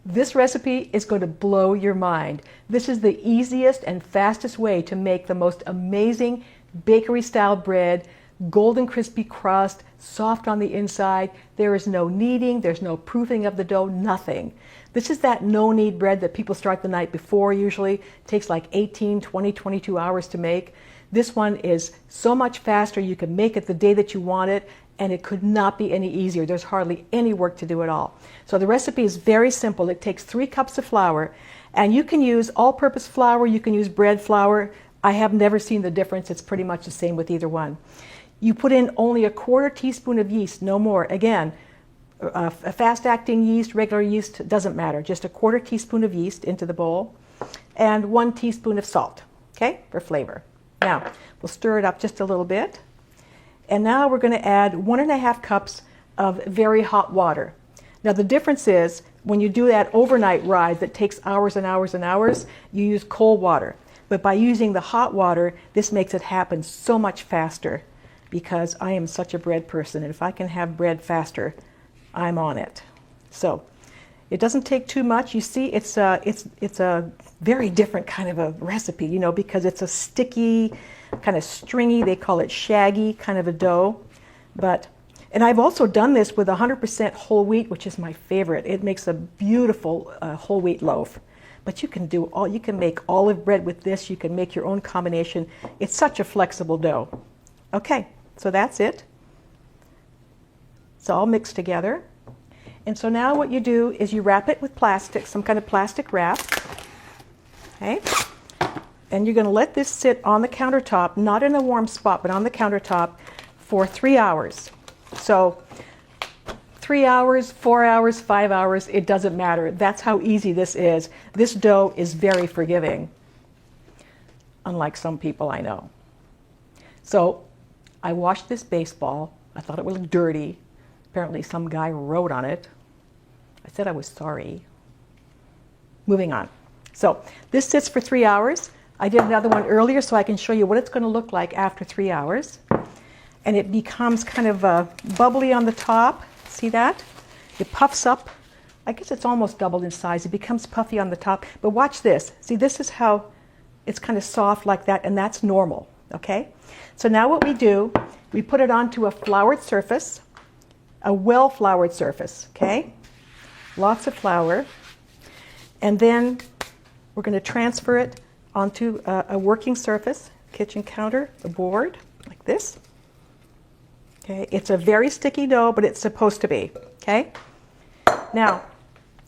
This recipe is going to blow your mind. This is the easiest and fastest way to make the most amazing bakery-style bread, golden crispy crust, soft on the inside. There is no kneading, there's no proofing of the dough, nothing. This is that no-knead bread that people start the night before usually. It takes like 18, 20, 22 hours to make. This one is so much faster. You can make it the day that you want it, and it could not be any easier. There's hardly any work to do at all. So the recipe is very simple. It takes 3 cups of flour, and you can use all-purpose flour, you can use bread flour. I have never seen the difference. It's pretty much the same with either one. You put in only a 1/4 teaspoon of yeast, no more. Again, a fast-acting yeast, regular yeast, doesn't matter. Just a 1/4 teaspoon of yeast into the bowl, and 1 teaspoon of salt, okay, for flavor. Now, we'll stir it up just a little bit. And now we're going to add 1½ cups of very hot water. Now the difference is, when you do that overnight ride that takes hours and hours and hours, you use cold water. But by using the hot water, this makes it happen so much faster, because I am such a bread person, and if I can have bread faster, I'm on it. So it doesn't take too much. You see, it's a very different kind of a recipe, you know, because it's a sticky, kind of stringy, they call it shaggy kind of a dough. And I've also done this with 100% whole wheat, which is my favorite. It makes a beautiful whole wheat loaf. But you can make olive bread with this. You can make your own combination. It's such a flexible dough. Okay, so that's it. It's all mixed together. And so now what you do is you wrap it with plastic, some kind of plastic wrap. Okay? And you're going to let this sit on the countertop, not in a warm spot, but on the countertop for 3 hours. So 3 hours, 4 hours, 5 hours, it doesn't matter. That's how easy this is. This dough is very forgiving, unlike some people I know. So I washed this baseball. I thought it looked dirty. Apparently some guy wrote on it. I said I was sorry. Moving on. So this sits for 3 hours. I did another one earlier so I can show you what it's going to look like after 3 hours. And it becomes kind of bubbly on the top. See that? It puffs up. I guess it's almost doubled in size. It becomes puffy on the top. But watch this. See, this is how it's kind of soft like that, and that's normal. Okay? So now what we do, we put it onto a floured surface, a well-floured surface. Okay? Lots of flour. And then we're going to transfer it onto a working surface, kitchen counter, a board, like this. Okay, it's a very sticky dough, but it's supposed to be. Okay. Now,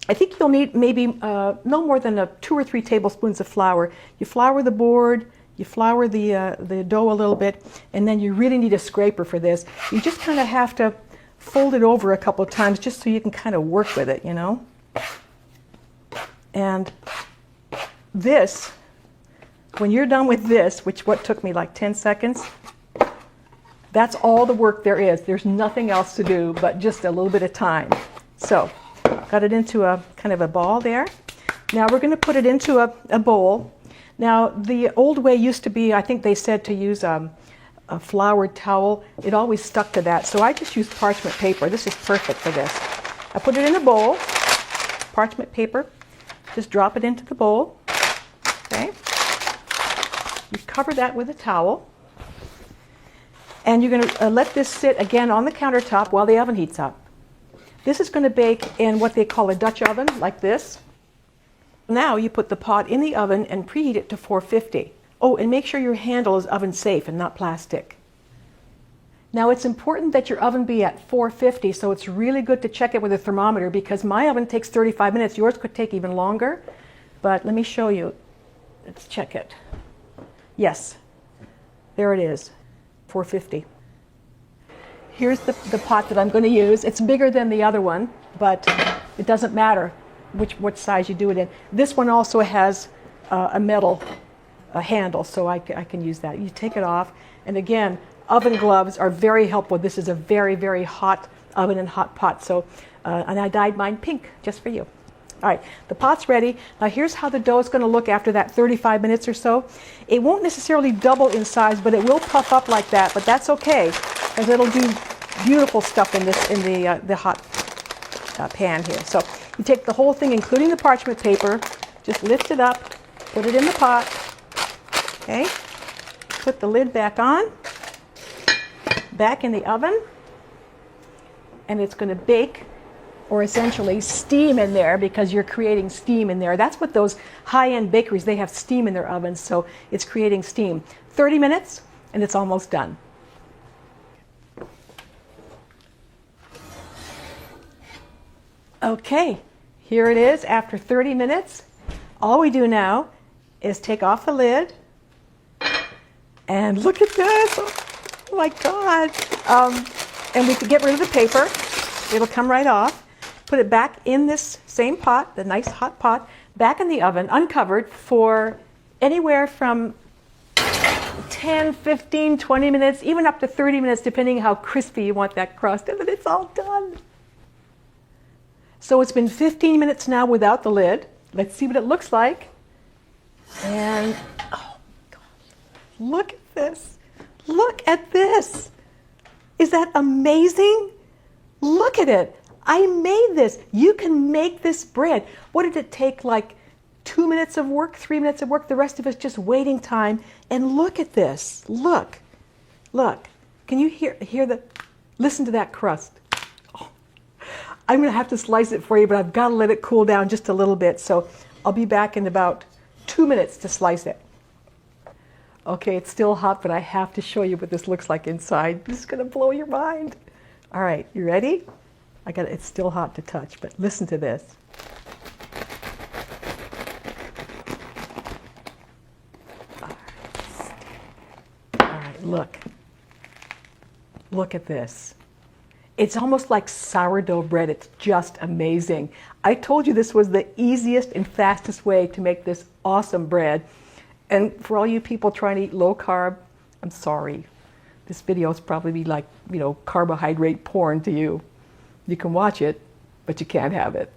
I think you'll need maybe no more than 2 or 3 tablespoons of flour. You flour the board, you flour the dough a little bit, and then you really need a scraper for this. You just kind of have to fold it over a couple of times just so you can kind of work with it, you know. And this, when you're done with this, which what took me like 10 seconds, that's all the work there is. There's nothing else to do but just a little bit of time. So, got it into a kind of a ball there. Now we're going to put it into a bowl. Now the old way used to be, I think they said to use a floured towel. It always stuck to that. So I just use parchment paper. This is perfect for this. I put it in a bowl, parchment paper. Just drop it into the bowl. Okay. You cover that with a towel. And you're going to let this sit again on the countertop while the oven heats up. This is going to bake in what they call a Dutch oven, like this. Now you put the pot in the oven and preheat it to 450. Oh, and make sure your handle is oven safe and not plastic. Now it's important that your oven be at 450, so it's really good to check it with a thermometer, because my oven takes 35 minutes. Yours could take even longer, but let me show you. Let's check it. Yes, there it is. 450. Here's the pot that I'm going to use. It's bigger than the other one, but it doesn't matter which size you do it in. This one also has a metal handle, so I can use that. You take it off, and again, oven gloves are very helpful. This is a very, very hot oven and hot pot, so and I dyed mine pink just for you. All right, the pot's ready. Now here's how the dough is going to look after that 35 minutes or so. It won't necessarily double in size, but it will puff up like that. But that's okay, because it'll do beautiful stuff in the hot pan here. So You take the whole thing, including the parchment paper, just lift it up, put it in the pot, okay? Put the lid back on, back in the oven, and it's going to bake, or essentially steam in there, because you're creating steam in there. That's what those high-end bakeries, they have steam in their ovens, so it's creating steam. 30 minutes, and it's almost done. Okay, here it is after 30 minutes. All we do now is take off the lid, and look at this. Oh my God. And we can get rid of the paper. It'll come right off. Put it back in this same pot, the nice hot pot, back in the oven, uncovered, for anywhere from 10, 15, 20 minutes, even up to 30 minutes, depending how crispy you want that crust, and then it's all done. So it's been 15 minutes now without the lid. Let's see what it looks like. And, oh God, look at this. Look at this. Is that amazing? Look at it. I made this. You can make this bread. What did it take, like 2 minutes of work, 3 minutes of work? The rest of it's just waiting time. And look at this. Look. Look. Can you hear the, listen to that crust. Oh. I'm going to have to slice it for you, but I've got to let it cool down just a little bit. So I'll be back in about 2 minutes to slice it. Okay, it's still hot, but I have to show you what this looks like inside. This is going to blow your mind. All right, you ready? It's still hot to touch, but listen to this. All right, look. Look at this. It's almost like sourdough bread. It's just amazing. I told you this was the easiest and fastest way to make this awesome bread. And for all you people trying to eat low carb, I'm sorry. This video is probably like, carbohydrate porn to you. You can watch it, but you can't have it.